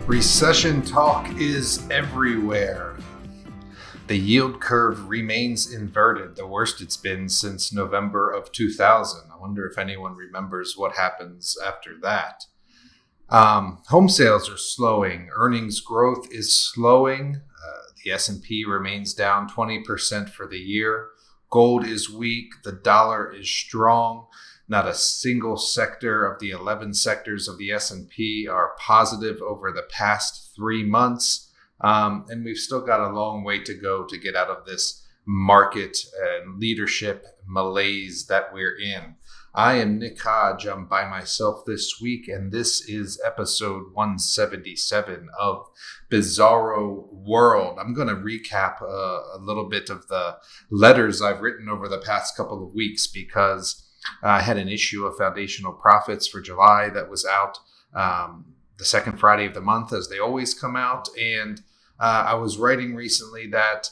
Recession talk is everywhere. The yield curve remains inverted, the worst it's been since November of 2000. I wonder if anyone remembers what happens after that. Home sales are slowing. Earnings growth is slowing. The S&P remains down 20% for the year. Gold is weak. The dollar is strong. Not a single sector of the 11 sectors of the S&P are positive over the past 3 months. And we've still got a long way to go to get out of this market and leadership malaise that we're in. I am Nick Hodge. I'm by myself this week, and this is episode 177 of Bizarro World. I'm going to recap a little bit of the letters I've written over the past couple of weeks because I had an issue of foundational profits for July that was out the second Friday of the month, as they always come out. And I was writing recently that,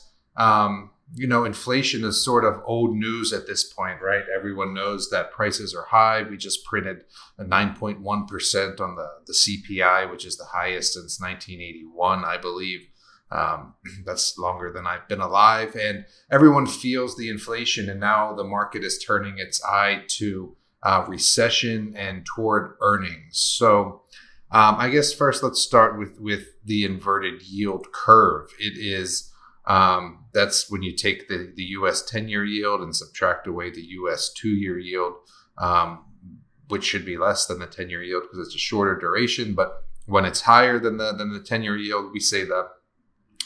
inflation is sort of old news at this point, right? Everyone knows that prices are high. We just printed a 9.1% on the CPI, which is the highest since 1981, I believe. That's longer than I've been alive, and everyone feels the inflation, and now the market is turning its eye to recession and toward earnings. So I guess first let's start with the inverted yield curve. It is that's when you take the US 10-year yield and subtract away the US 2-year yield, which should be less than the 10-year yield because it's a shorter duration. But when it's higher than the 10-year yield, we say the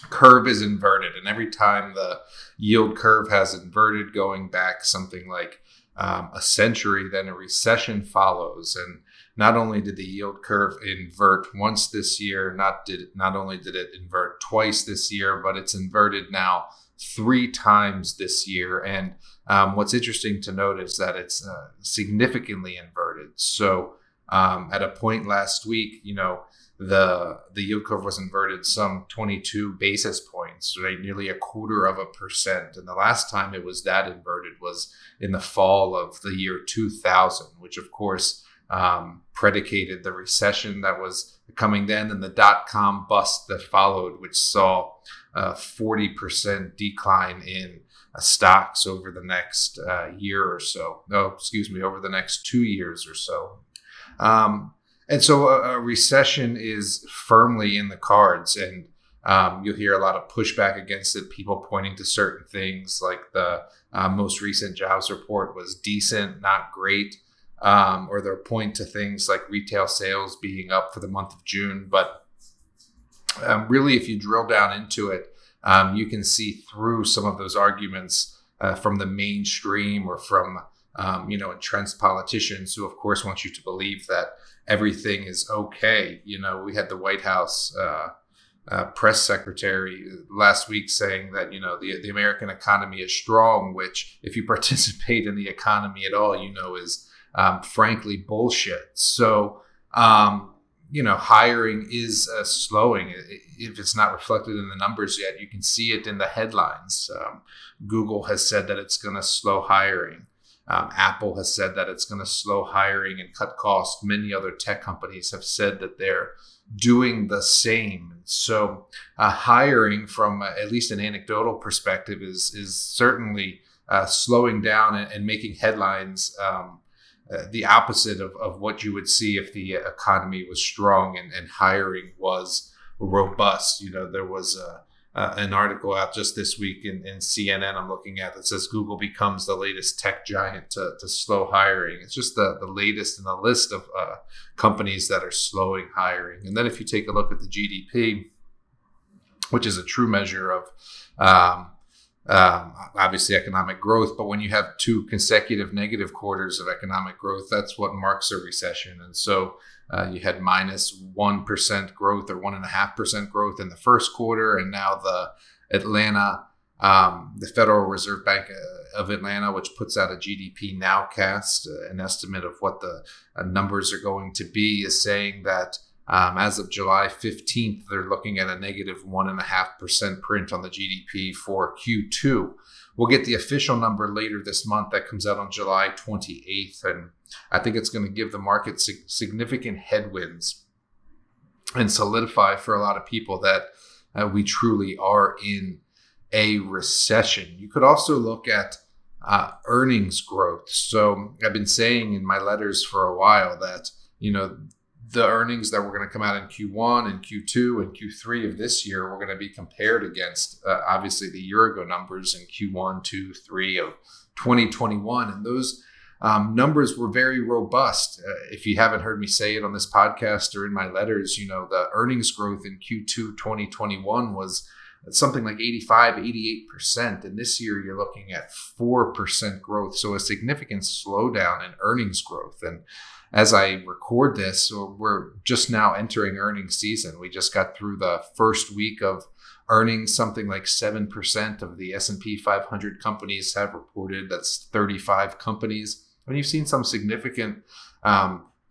curve is inverted, and every time the yield curve has inverted going back something like a century, then a recession follows. And not only did the yield curve invert once this year, not only did it invert twice this year, but it's inverted now 3 times this year. And what's interesting to note is that it's significantly inverted. So at a point last week, the yield curve was inverted some 22 basis points, right? Nearly 0.25%. And the last time it was that inverted was in the fall of the year 2000, which of course predicated the recession that was coming then and the dot-com bust that followed, which saw a 40% decline in stocks over the next year or so. Over the next 2 years or so. And so a recession is firmly in the cards, and you'll hear a lot of pushback against it, people pointing to certain things like the most recent jobs report was decent, not great, or they'll point to things like retail sales being up for the month of June. But really, if you drill down into it, you can see through some of those arguments from the mainstream or from entrenched politicians who, of course, want you to believe that everything is okay. We had the White House press secretary last week saying that, the American economy is strong, which if you participate in the economy at all, is frankly bullshit. So, hiring is slowing. If it's not reflected in the numbers yet, you can see it in the headlines. Google has said that it's going to slow hiring. Apple has said that it's going to slow hiring and cut costs. Many other tech companies have said that they're doing the same. So hiring, from at least an anecdotal perspective, is certainly slowing down and making headlines the opposite of what you would see if the economy was strong and hiring was robust. There was an article out just this week in CNN I'm looking at that says Google becomes the latest tech giant to slow hiring. It's just the latest in the list of companies that are slowing hiring. And then if you take a look at the GDP, which is a true measure of obviously economic growth, but when you have 2 consecutive negative quarters of economic growth, that's what marks a recession. And so you had minus 1% growth or 1.5% growth in the first quarter, and now the Federal Reserve Bank of Atlanta, which puts out a GDP nowcast, an estimate of what the numbers are going to be, is saying that as of July 15th, they're looking at a negative 1.5% print on the GDP for Q2. We'll get the official number later this month that comes out on July 28th. And I think it's going to give the market significant headwinds and solidify for a lot of people that we truly are in a recession. You could also look at earnings growth. So I've been saying in my letters for a while that, the earnings that we're going to come out in Q1 and Q2 and Q3 of this year, we're going to be compared against, obviously, the year ago numbers in Q1, 2, 3 of 2021. And those numbers were very robust. If you haven't heard me say it on this podcast or in my letters, the earnings growth in Q2 2021 was something like 85, 88%. And this year you're looking at 4% growth. So a significant slowdown in earnings growth. And as I record this, we're just now entering earnings season. We just got through the first week of earnings. Something like 7% of the S&P 500 companies have reported. That's 35 companies. And you've seen some significant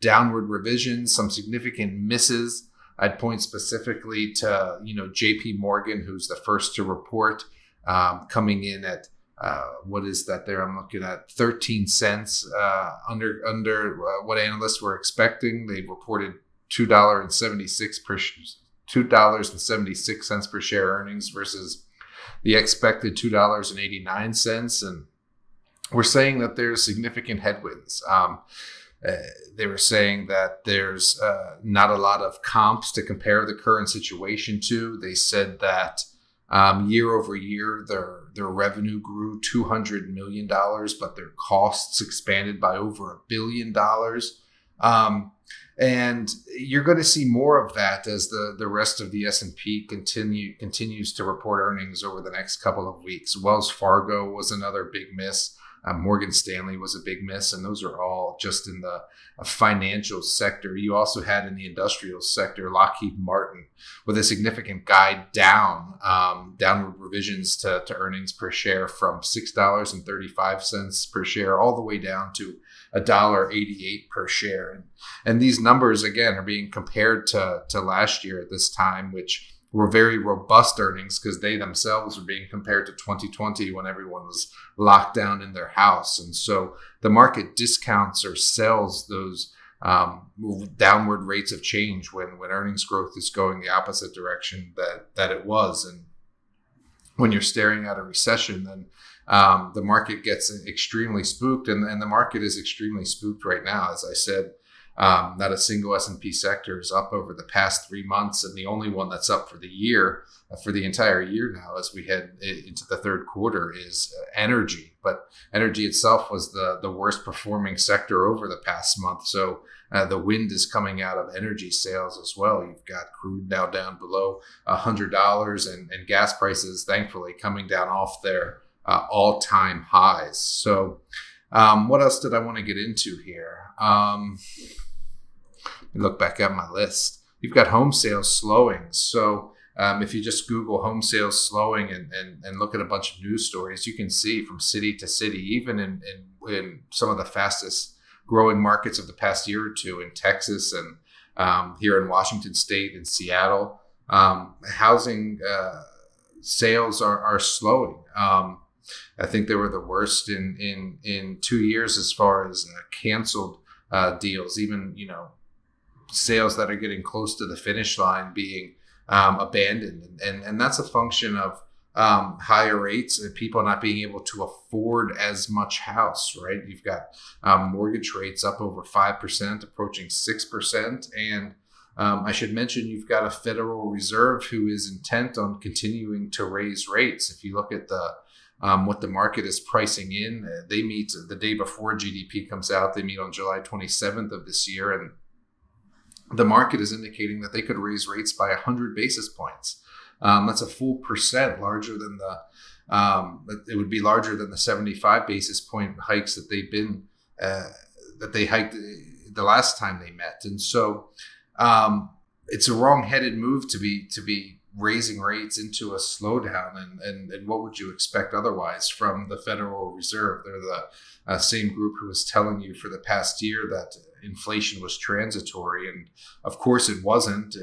downward revisions, some significant misses. I'd point specifically to, JP Morgan, who's the first to report, coming in at, what is that there? I'm looking at 13 cents under what analysts were expecting. They reported $2.76 per share earnings versus the expected $2.89. And we're saying that there's significant headwinds. They were saying that there's not a lot of comps to compare the current situation to. They said that year over year, their revenue grew $200 million, but their costs expanded by over $1 billion. And you're going to see more of that as the rest of the S&P continues to report earnings over the next couple of weeks. Wells Fargo was another big miss. Morgan Stanley was a big miss, and those are all just in the financial sector. You also had in the industrial sector, Lockheed Martin with a significant guide downward revisions to earnings per share from $6.35 per share all the way down to $1.88 per share. And these numbers, again, are being compared to last year at this time, which were very robust earnings because they themselves were being compared to 2020 when everyone was locked down in their house. And so the market discounts or sells those downward rates of change when earnings growth is going the opposite direction that it was. And when you're staring at a recession, then the market gets extremely spooked, and the market is extremely spooked right now. As I said, not a single S&P sector is up over the past 3 months, and the only one that's up for the year, for the entire year now, as we head into the third quarter, is energy. But energy itself was the worst performing sector over the past month. So the wind is coming out of energy sales as well. You've got crude now down below $100, and gas prices, thankfully, coming down off their all-time highs. So what else did I want to get into here? Look back at my list. You've got home sales slowing. So if you just Google home sales slowing and look at a bunch of news stories, you can see from city to city, even in some of the fastest growing markets of the past year or two in Texas and here in Washington State and Seattle, housing sales are slowing. I think they were the worst in 2 years as far as canceled deals, even, sales that are getting close to the finish line being abandoned. And that's a function of higher rates and people not being able to afford as much house, right? You've got mortgage rates up over 5%, approaching 6%. And I should mention you've got a Federal Reserve who is intent on continuing to raise rates. If you look at what the market is pricing in, they meet the day before GDP comes out. They meet on July 27th of this year, and the market is indicating that they could raise rates by 100 basis points. That's a full percent larger than it would be larger than the 75 basis point hikes that they hiked the last time they met. And so it's a wrong-headed move to be raising rates into a slowdown. And what would you expect otherwise from the Federal Reserve? They're the same group who was telling you for the past year that inflation was transitory. And of course it wasn't.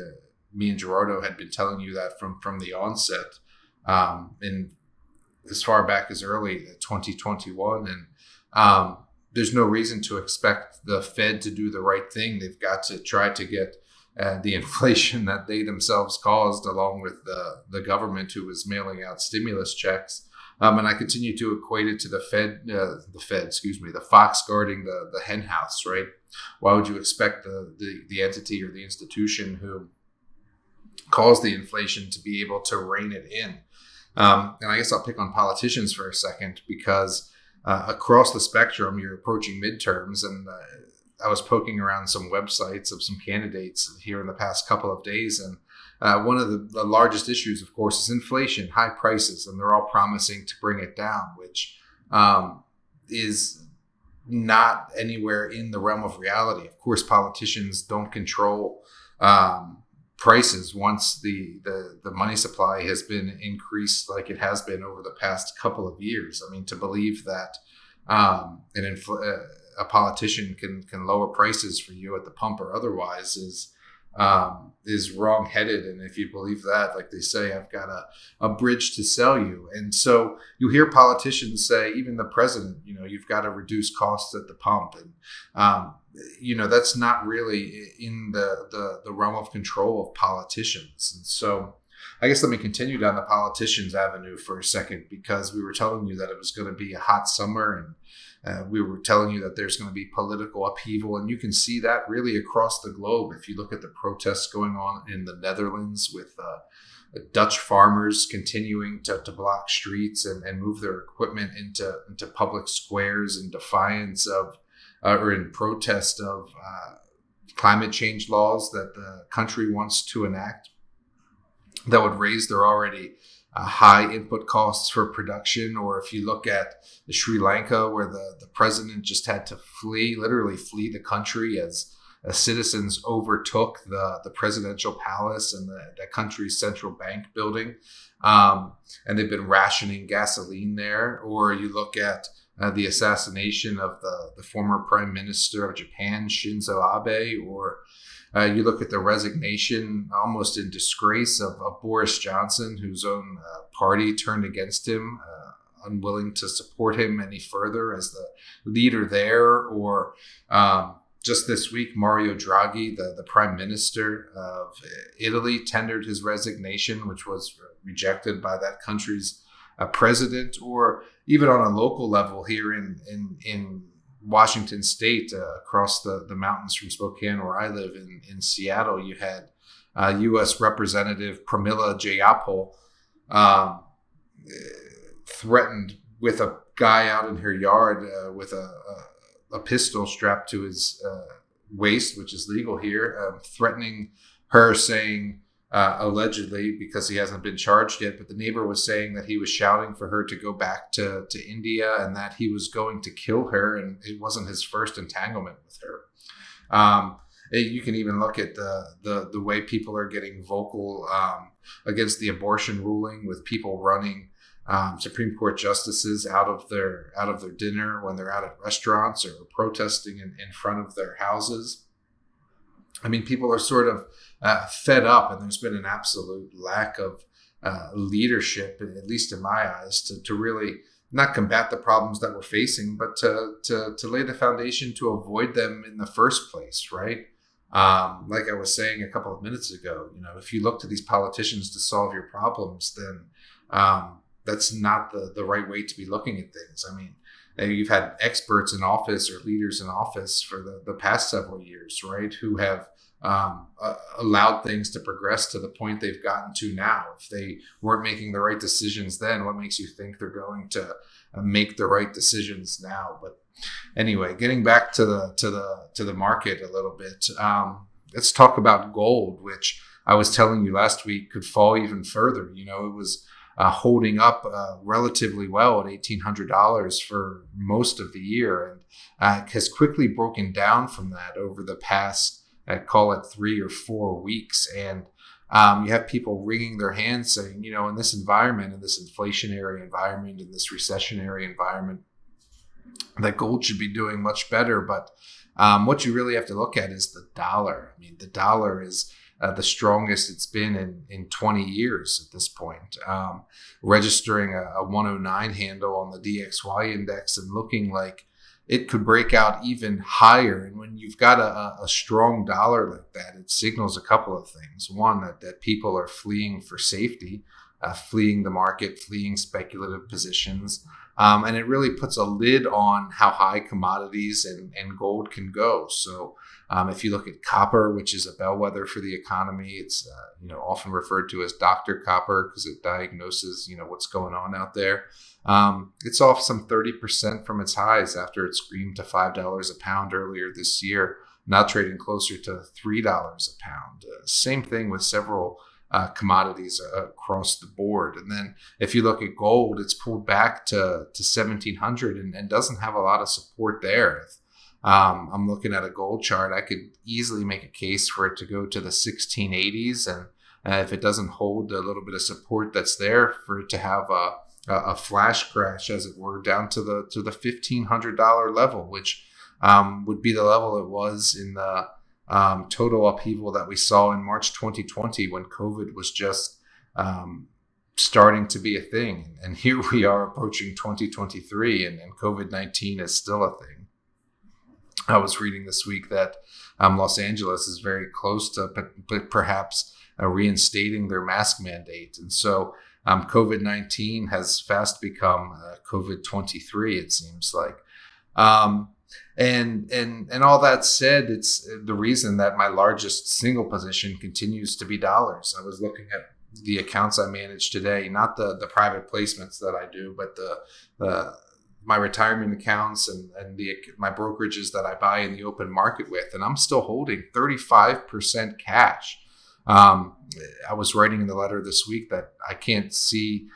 Me and Gerardo had been telling you that from the onset, and as far back as early 2021. And there's no reason to expect the Fed to do the right thing. They've got to try to get the inflation that they themselves caused, along with the government who was mailing out stimulus checks. And I continue to equate it to the fox guarding the hen house, right? Why would you expect the entity or the institution who caused the inflation to be able to rein it in? And I guess I'll pick on politicians for a second, because across the spectrum, you're approaching midterms, and I was poking around some websites of some candidates here in the past couple of days, and one of the largest issues, of course, is inflation, high prices, and they're all promising to bring it down, which is not anywhere in the realm of reality. Of course, politicians don't control prices once the money supply has been increased like it has been over the past couple of years. I mean, to believe that a politician can lower prices for you at the pump or otherwise is wrong-headed. And if you believe that, like they say, I've got a bridge to sell you. And so you hear politicians say, even the president, you've got to reduce costs at the pump. And, that's not really in the realm of control of politicians. And so I guess let me continue down the politicians avenue for a second, because we were telling you that it was going to be a hot summer, and we were telling you that there's going to be political upheaval, and you can see that really across the globe. If you look at the protests going on in the Netherlands with Dutch farmers continuing to block streets and move their equipment into public squares in defiance of or in protest of climate change laws that the country wants to enact that would raise their already high input costs for production. Or if you look at Sri Lanka, where the president just had to literally flee the country as citizens overtook the presidential palace and the country's central bank building. And they've been rationing gasoline there. Or you look at the assassination of the former prime minister of Japan, Shinzo Abe, or you look at the resignation, almost in disgrace, of Boris Johnson, whose own party turned against him, unwilling to support him any further as the leader there. Or just this week, Mario Draghi, the prime minister of Italy, tendered his resignation, which was rejected by that country's president. Or even on a local level here in Washington State, across the mountains from Spokane, where I live in Seattle, you had U.S. Representative Pramila Jayapal threatened with a guy out in her yard with a pistol strapped to his waist, which is legal here, threatening her, saying, allegedly, because he hasn't been charged yet, but the neighbor was saying that he was shouting for her to go back to India, and that he was going to kill her, and it wasn't his first entanglement with her. You can even look at the way people are getting vocal against the abortion ruling, with people running Supreme Court justices out of their dinner when they're out at restaurants, or protesting in front of their houses. I mean, people are sort of fed up, and there's been an absolute lack of leadership, at least in my eyes, to really not combat the problems that we're facing, but to lay the foundation to avoid them in the first place, right? Like I was saying a couple of minutes ago, if you look to these politicians to solve your problems, then that's not the right way to be looking at things. I mean, you've had experts in office, or leaders in office, for the past several years, right, who have allowed things to progress to the point they've gotten to now. If they weren't making the right decisions then, what makes you think they're going to make the right decisions now? But anyway, getting back to the market a little bit, let's talk about gold, which I was telling you last week could fall even further. It was holding up relatively well at $1,800 for most of the year, and has quickly broken down from that over the past, I'd call it 3 or 4 weeks. And you have people wringing their hands saying, in this environment, in this inflationary environment, in this recessionary environment, that gold should be doing much better. But what you really have to look at is the dollar. I mean, the dollar is the strongest it's been in 20 years at this point, registering a 109 handle on the DXY index, and looking like it could break out even higher. And when you've got a strong dollar like that, it signals a couple of things. One, that people are fleeing for safety, fleeing the market, fleeing speculative positions. And it really puts a lid on how high commodities and gold can go. So if you look at copper, which is a bellwether for the economy, it's often referred to as Dr. Copper because it diagnoses what's going on out there. It's off some 30% from its highs after it screamed to $5 a pound earlier this year, now trading closer to $3 a pound. Same thing with several commodities across the board. And then if you look at gold, it's pulled back to 1,700 and doesn't have a lot of support there. I'm looking at a gold chart. I could easily make a case for it to go to the 1680s. And if it doesn't hold a little bit of support that's there, for it to have a flash crash, as it were, down to the $1,500 level, which would be the level it was in the total upheaval that we saw in March 2020 when COVID was just starting to be a thing. And here we are approaching 2023 and COVID-19 is still a thing. I was reading this week that Los Angeles is very close to perhaps reinstating their mask mandate. And so COVID-19 has fast become COVID-23, it seems like. And all that said, it's the reason that my largest single position continues to be dollars. I was looking at the accounts I manage today, not the private placements that I do, but my retirement accounts and my brokerages that I buy in the open market with, and I'm still holding 35% cash. I was writing in the letter this week that I can't see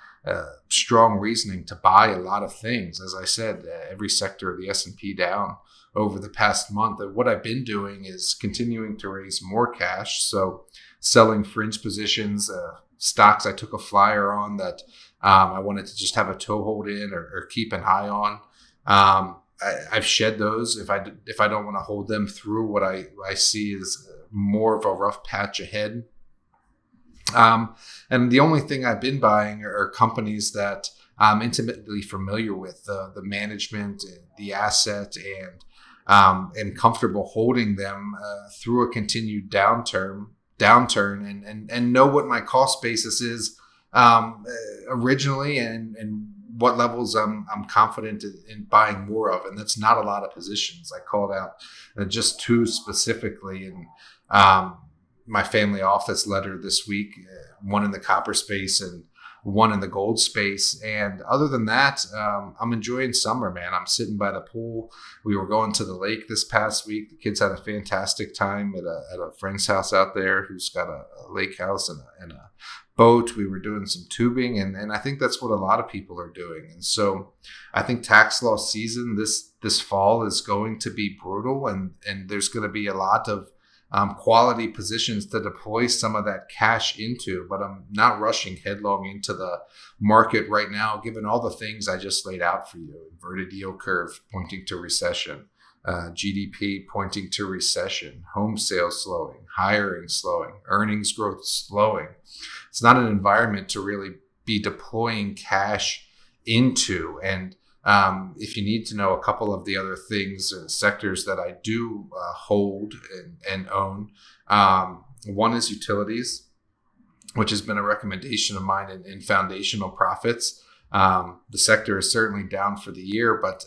strong reasoning to buy a lot of things. As I said, every sector of the S&P down over the past month. And what I've been doing is continuing to raise more cash. So selling fringe positions, stocks I took a flyer on that I wanted to just have a toehold in or keep an eye on. I've shed those if I don't want to hold them through what I see as more of a rough patch ahead. And the only thing I've been buying are companies that I'm intimately familiar with, the management, the asset, and am comfortable holding them through a continued downturn and know what my cost basis is originally and what levels I'm confident in buying more of. And that's not a lot of positions. I called out just two specifically in my family office letter this week, one in the copper space and one in the gold space. And other than that, I'm enjoying summer, man. I'm sitting by the pool. We were going to the lake this past week. The kids had a fantastic time at a friend's house out there who's got a lake house and a boat. We were doing some tubing, and I think that's what a lot of people are doing. And so I think tax loss season this fall is going to be brutal, and there's going to be a lot of quality positions to deploy some of that cash into, but I'm not rushing headlong into the market right now, given all the things I just laid out for you. Inverted yield curve pointing to recession, GDP pointing to recession, home sales slowing, hiring slowing, earnings growth slowing. It's not an environment to really be deploying cash into. And if you need to know a couple of the other things, sectors that I do hold and own, one is utilities, which has been a recommendation of mine in foundational profits. The sector is certainly down for the year, but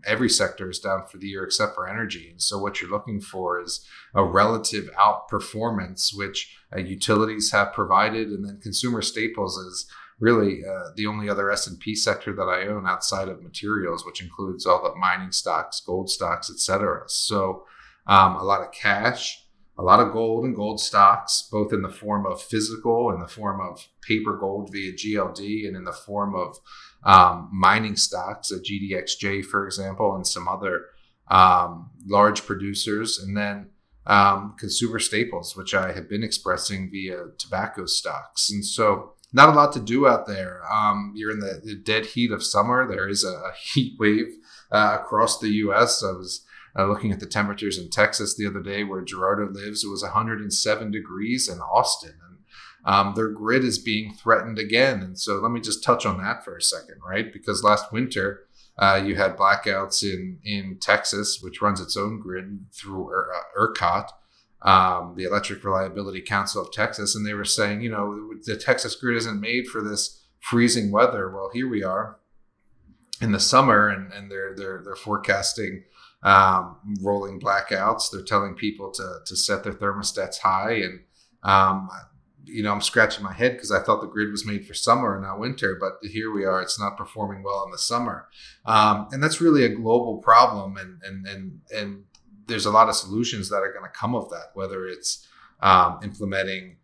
every sector is down for the year except for energy. And so what you're looking for is a relative outperformance, which utilities have provided, and then consumer staples is really the only other S&P sector that I own outside of materials, which includes all the mining stocks, gold stocks, etc. So a lot of cash, a lot of gold and gold stocks, both in the form of physical, in the form of paper gold via GLD, and in the form of mining stocks, a GDXJ, for example, and some other large producers. And then consumer staples, which I have been expressing via tobacco stocks. And so not a lot to do out there. You're in the dead heat of summer. There is a heat wave across the U.S. I was looking at the temperatures in Texas the other day where Gerardo lives. It was 107 degrees in Austin. And their grid is being threatened again. And so let me just touch on that for a second, right? Because last winter, You had blackouts in Texas, which runs its own grid through ERCOT, the Electric Reliability Council of Texas, and they were saying, the Texas grid isn't made for this freezing weather. Well, here we are in the summer, and they're forecasting rolling blackouts. They're telling people to set their thermostats high, and I'm scratching my head because I thought the grid was made for summer and not winter, but here we are. It's not performing well in the summer, and that's really a global problem. And there's a lot of solutions that are going to come of that, whether it's implementing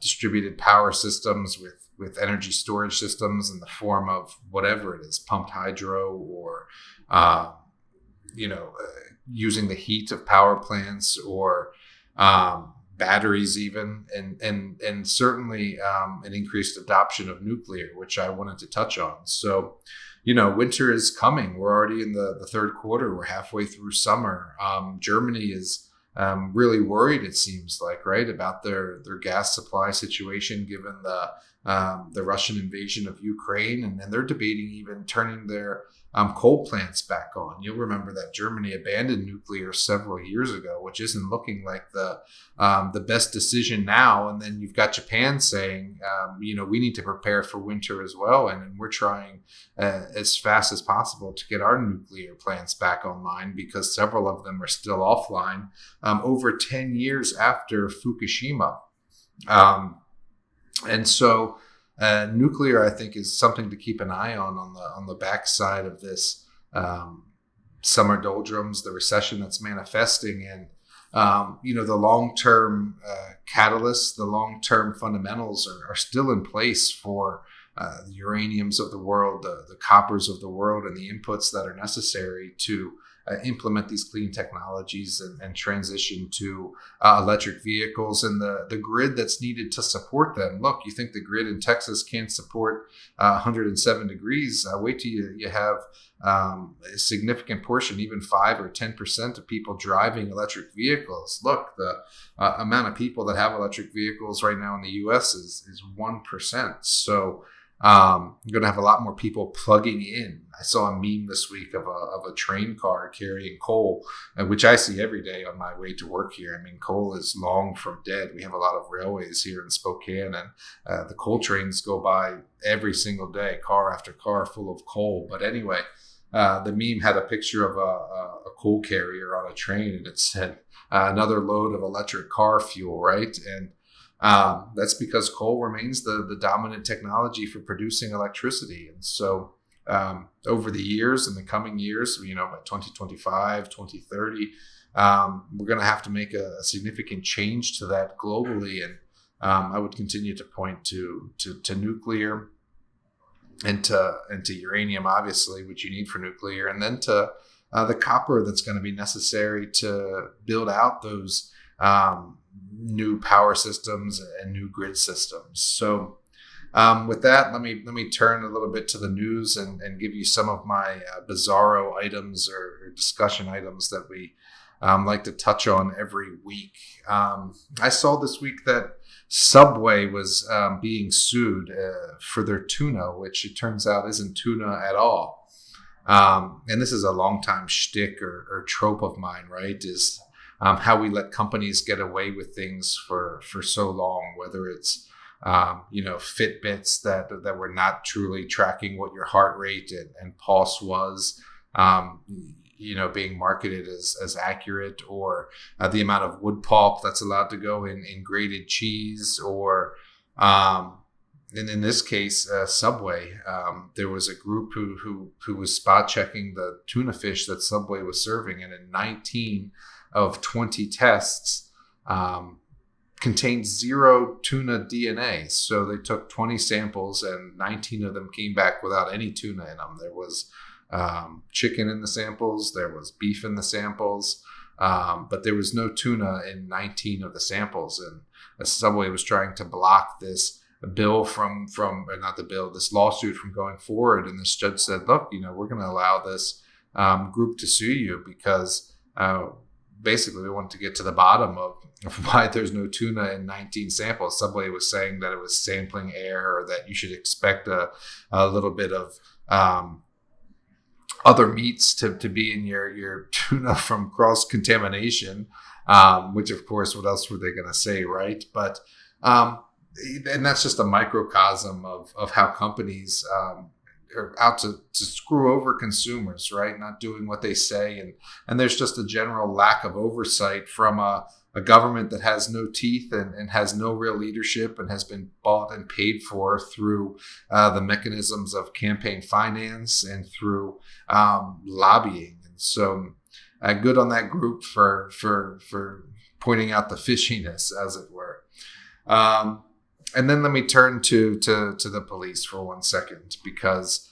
distributed power systems with energy storage systems in the form of whatever it is, pumped hydro, or using the heat of power plants, or batteries even, and certainly an increased adoption of nuclear, which I wanted to touch on. So, winter is coming. We're already in the third quarter. We're halfway through summer. Germany is really worried, it seems like, right, about their gas supply situation given the Russian invasion of Ukraine, and they're debating even turning their coal plants back on. You'll remember that Germany abandoned nuclear several years ago, which isn't looking like the best decision now. And then you've got Japan saying, we need to prepare for winter as well, and we're trying as fast as possible to get our nuclear plants back online because several of them are still offline over 10 years after Fukushima. And so nuclear, I think, is something to keep an eye on the backside of this summer doldrums, the recession that's manifesting, and the long-term catalysts, the long-term fundamentals are still in place for the uraniums of the world, the coppers of the world, and the inputs that are necessary to implement these clean technologies and transition to electric vehicles and the grid that's needed to support them. Look, you think the grid in Texas can't support 107 degrees? Wait till you have a significant portion, even 5 or 10% of people driving electric vehicles. Look, the amount of people that have electric vehicles right now in the U.S. is 1%. So you're going to have a lot more people plugging in. I saw a meme this week of a train car carrying coal, which I see every day on my way to work here. I mean, coal is long from dead. We have a lot of railways here in Spokane, and the coal trains go by every single day, car after car full of coal. But anyway, the meme had a picture of a coal carrier on a train, and it said another load of electric car fuel, right? And that's because coal remains the dominant technology for producing electricity. And so over the years, in the coming years, by 2025, 2030, we're going to have to make a significant change to that globally. And I would continue to point to nuclear and to uranium, obviously, which you need for nuclear, and then to the copper that's going to be necessary to build out those new power systems and new grid systems. So with that, let me turn a little bit to the news and give you some of my bizarro items or discussion items that we like to touch on every week. I saw this week that Subway was being sued for their tuna, which it turns out isn't tuna at all. And this is a longtime shtick or trope of mine, right? Is how we let companies get away with things for so long, whether it's Fitbits that were not truly tracking what your heart rate and pulse was, being marketed as accurate, or the amount of wood pulp that's allowed to go in grated cheese, or and in this case, Subway. There was a group who was spot checking the tuna fish that Subway was serving, and in 19 of 20 tests contained zero tuna DNA. So they took 20 samples and 19 of them came back without any tuna in them. There was chicken in the samples, there was beef in the samples, but there was no tuna in 19 of the samples. And Subway was trying to block this bill this lawsuit from going forward. And this judge said, look, we're going to allow this group to sue you because basically we wanted to get to the bottom of why there's no tuna in 19 samples. Subway was saying that it was sampling error, or that you should expect a little bit of other meats to be in your tuna from cross contamination, which of course, what else were they going to say, right? But and that's just a microcosm of how companies are out to screw over consumers, right? Not doing what they say, and there's just a general lack of oversight from a government that has no teeth and has no real leadership and has been bought and paid for through the mechanisms of campaign finance and through lobbying. And so good on that group for pointing out the fishiness, as it were. And then let me turn to the police for 1 second, because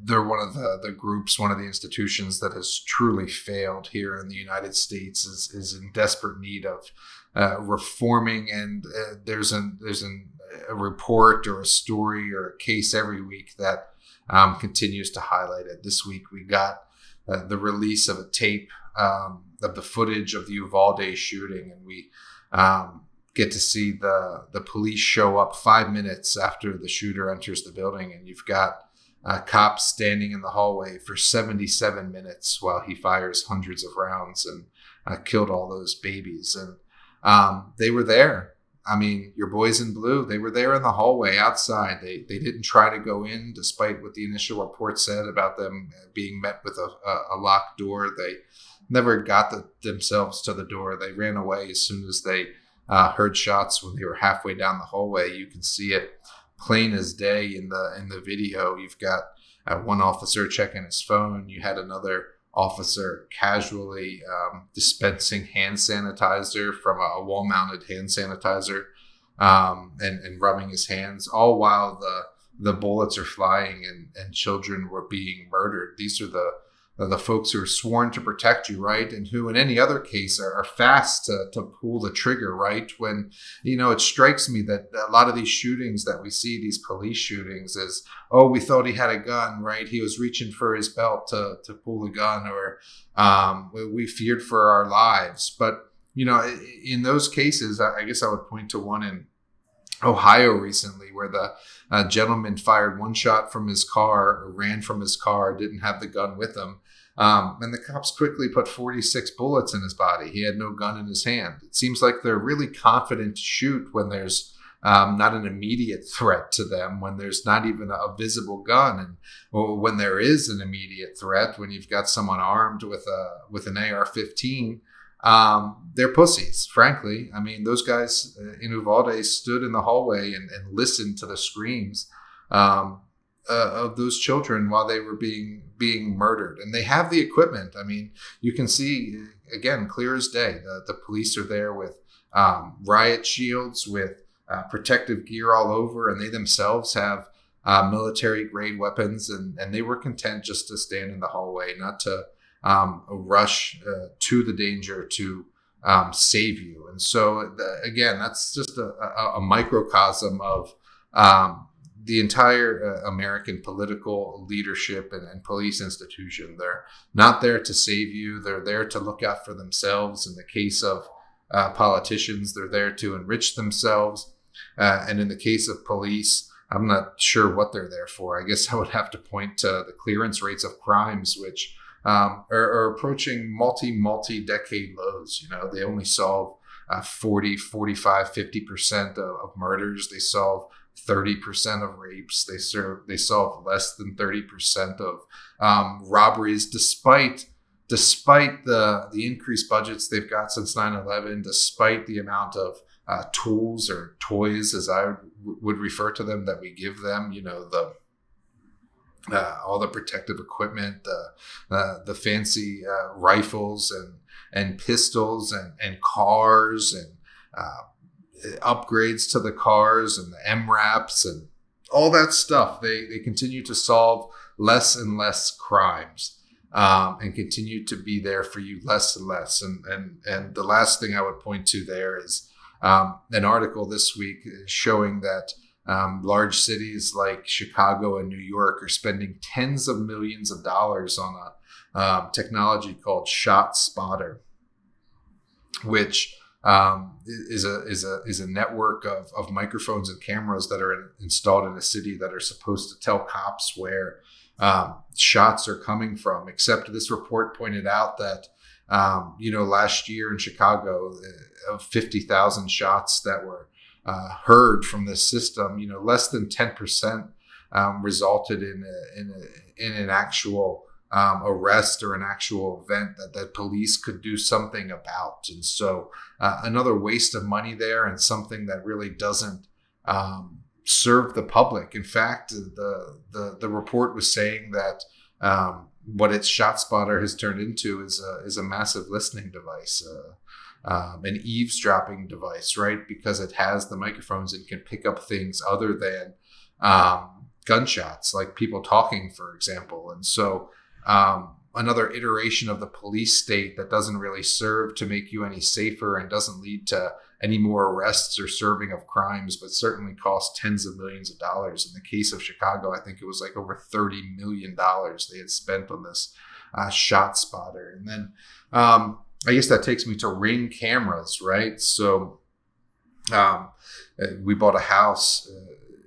they're one of the groups, one of the institutions that has truly failed here in the United States, is in desperate need of reforming. And there's a report or a story or a case every week that continues to highlight it. This week we got the release of a tape of the footage of the Uvalde shooting, and we get to see the police show up 5 minutes after the shooter enters the building, and you've got cops standing in the hallway for 77 minutes while he fires hundreds of rounds and killed all those babies. And they were there. I mean, your boys in blue, they were there in the hallway outside. They didn't try to go in, despite what the initial report said about them being met with a locked door. They never got themselves to the door. They ran away as soon as they heard shots. When they were halfway down the hallway, you can see it plain as day in the video. You've got one officer checking his phone. You had another officer casually dispensing hand sanitizer from a wall-mounted hand sanitizer and rubbing his hands, all while the bullets are flying and children were being murdered. These are the folks who are sworn to protect you, right? And who in any other case are fast to pull the trigger, right? When, it strikes me that a lot of these shootings that we see, these police shootings, is, oh, we thought he had a gun, right? He was reaching for his belt to pull the gun, or we feared for our lives. But, in those cases, I guess I would point to one in Ohio recently, where the gentleman fired one shot from his car, or ran from his car, didn't have the gun with him. And the cops quickly put 46 bullets in his body. He had no gun in his hand. It seems like they're really confident to shoot when there's not an immediate threat to them, when there's not even a visible gun, and or when there is an immediate threat, when you've got someone armed with an AR-15. They're pussies, frankly. I mean, those guys in Uvalde stood in the hallway and listened to the screams of those children while they were being murdered. And they have the equipment. I mean, you can see, again, clear as day, the police are there with riot shields, with protective gear all over, and they themselves have military-grade weapons, and they were content just to stand in the hallway, not to rush to the danger to save you. And so, again, that's just a microcosm of the entire American political leadership and police institution. They're not there to save you. They're there to look out for themselves. In the case of politicians, they're there to enrich themselves. And in the case of police, I'm not sure what they're there for. I guess I would have to point to the clearance rates of crimes, which are approaching multi-decade lows. They only solve 40, 45, 50% of murders. They solve 30% of rapes. They solve less than 30% of robberies, despite the increased budgets they've got since 9/11, despite the amount of tools or toys, as I would refer to them, that we give them. All the protective equipment, the fancy rifles and pistols and cars and upgrades to the cars and the MRAPs and all that stuff. They continue to solve less and less crimes and continue to be there for you less and less. And the last thing I would point to there is an article this week showing that large cities like Chicago and New York are spending tens of millions of dollars on a technology called ShotSpotter, which is a network of microphones and cameras that are installed in a city that are supposed to tell cops where shots are coming from. Except this report pointed out that last year in Chicago, of 50,000 shots that were heard from this system, less than 10% resulted in an actual arrest or an actual event that police could do something about. And so another waste of money there, and something that really doesn't serve the public. In fact, the report was saying that what its ShotSpotter has turned into is a massive listening device, an eavesdropping device, right? Because it has the microphones and can pick up things other than gunshots, like people talking, for example. And so another iteration of the police state that doesn't really serve to make you any safer and doesn't lead to any more arrests or serving of crimes, but certainly costs tens of millions of dollars. In the case of Chicago, I think it was like over $30 million they had spent on this ShotSpotter. And then I guess that takes me to Ring cameras, right? So we bought a house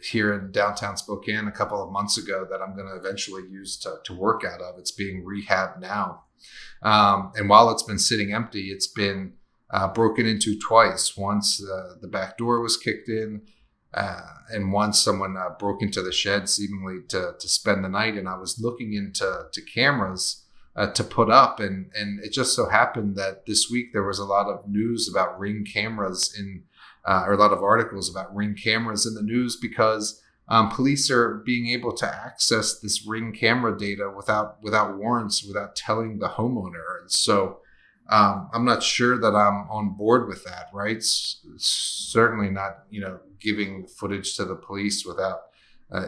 here in downtown Spokane a couple of months ago that I'm going to eventually use to work out of. It's being rehabbed now. And while it's been sitting empty, it's been broken into twice. Once the back door was kicked in, and once someone broke into the shed seemingly to spend the night. And I was looking into cameras to put up, and it just so happened that this week there was a lot of news about Ring cameras or a lot of articles about Ring cameras in the news, because police are being able to access this Ring camera data without warrants, without telling the homeowner. And so I'm not sure that I'm on board with that, right? Certainly not, giving footage to the police without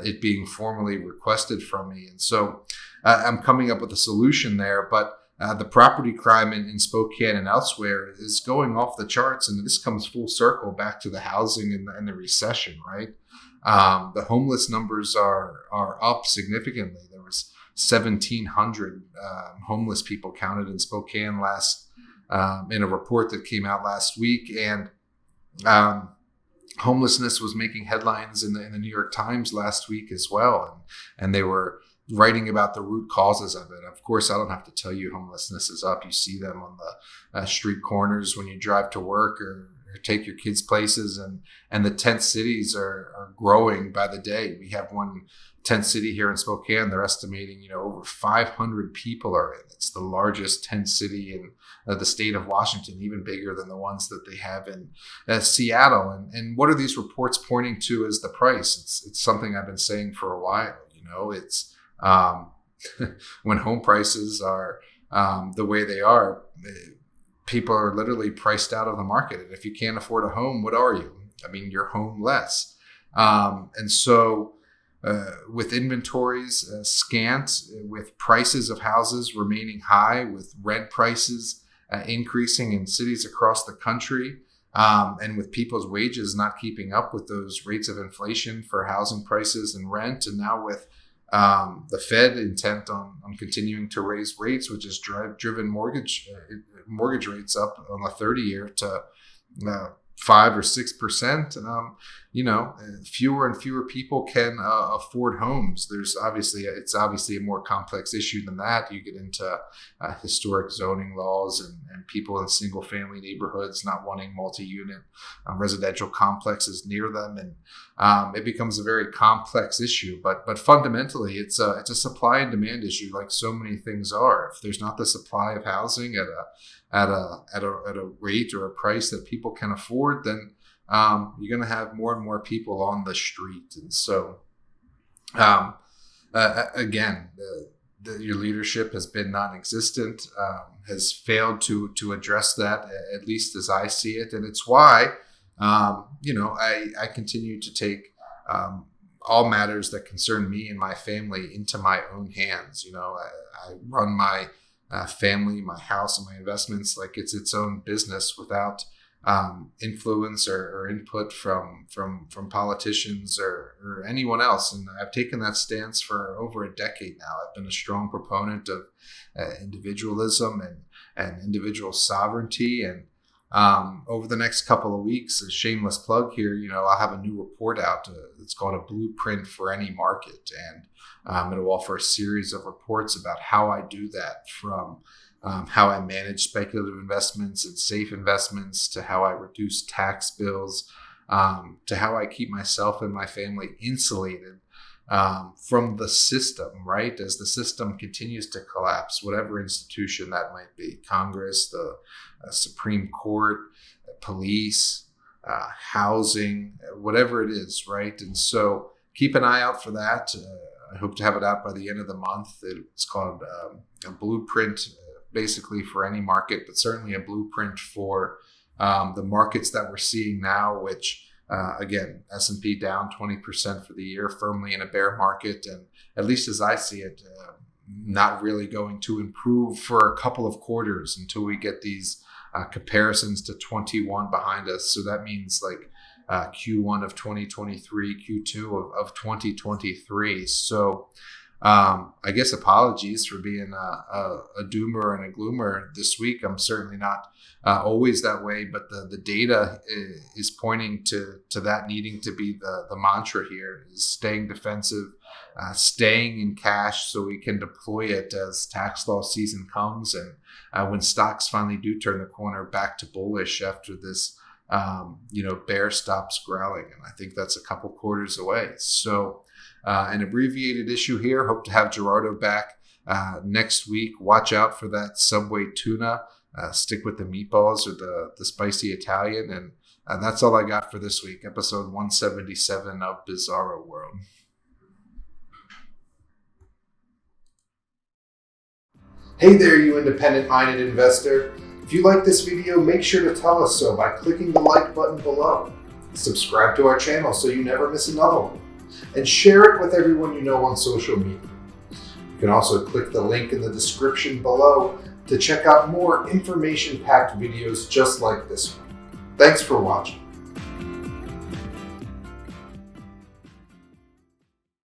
it being formally requested from me. And so I'm coming up with a solution there, but the property crime in Spokane and elsewhere is going off the charts. And this comes full circle back to the housing and the recession, right? The homeless numbers are up significantly. There was 1,700 homeless people counted in Spokane in a report that came out last week. And homelessness was making headlines in the New York Times last week as well. And they were writing about the root causes of it. Of course, I don't have to tell you homelessness is up. You see them on the street corners when you drive to work or take your kids places, and the tent cities are growing by the day. We have one tent city here in Spokane. They're estimating, over 500 people are in. It's the largest tent city in the state of Washington, even bigger than the ones that they have in Seattle. And what are these reports pointing to as the price? It's something I've been saying for a while. It's when home prices are the way they are, people are literally priced out of the market. And if you can't afford a home, what are you? I mean, you're homeless. And so with inventories scant, with prices of houses remaining high, with rent prices increasing in cities across the country, and with people's wages not keeping up with those rates of inflation for housing prices and rent, and now with the Fed intent on continuing to raise rates, which has driven mortgage rates up on the 30-year to 5 or 6%. Fewer and fewer people can afford homes. It's obviously a more complex issue than that. You get into historic zoning laws and people in single family neighborhoods not wanting multi-unit residential complexes near them. And it becomes a very complex issue, but fundamentally it's a supply and demand issue, like so many things are. If there's not the supply of housing at a rate or a price that people can afford, then you're going to have more and more people on the street. And so, again, your leadership has been non-existent, has failed to address that, at least as I see it. And it's why, I continue to take all matters that concern me and my family into my own hands. I run my family, my house, and my investments like it's its own business, without influence or input from politicians or anyone else. And I've taken that stance for over a decade now. I've been a strong proponent of individualism and individual sovereignty. And over the next couple of weeks, a shameless plug here, I'll have a new report out. It's called A Blueprint for Any Market. And it'll offer a series of reports about how I do that, from how I manage speculative investments and safe investments, to how I reduce tax bills, to how I keep myself and my family insulated from the system, right? As the system continues to collapse, whatever institution that might be, Congress, the Supreme Court, police, housing, whatever it is, right? And so keep an eye out for that. I hope to have it out by the end of the month. It's called a blueprint, basically for any market, but certainly a blueprint for the markets that we're seeing now, which again, S&P down 20% for the year, firmly in a bear market. And at least as I see it, not really going to improve for a couple of quarters until we get these comparisons to 21 behind us. So that means like Q1 of 2023, Q2 of 2023. So I guess apologies for being a doomer and a gloomer this week. I'm certainly not always that way, but the data is pointing to that needing to be the mantra here, is staying defensive, staying in cash so we can deploy it as tax law season comes. And when stocks finally do turn the corner back to bullish after this, bear stops growling. And I think that's a couple quarters away. So an abbreviated issue here. Hope to have Gerardo back next week. Watch out for that Subway tuna. Stick with the meatballs or the spicy Italian. And that's all I got for this week, episode 177 of Bizarro World. Hey there, you independent-minded investor. If you like this video, make sure to tell us so by clicking the like button below. Subscribe to our channel so you never miss another one. And share it with everyone you know on social media. You can also click the link in the description below to check out more information-packed videos just like this one. Thanks for watching.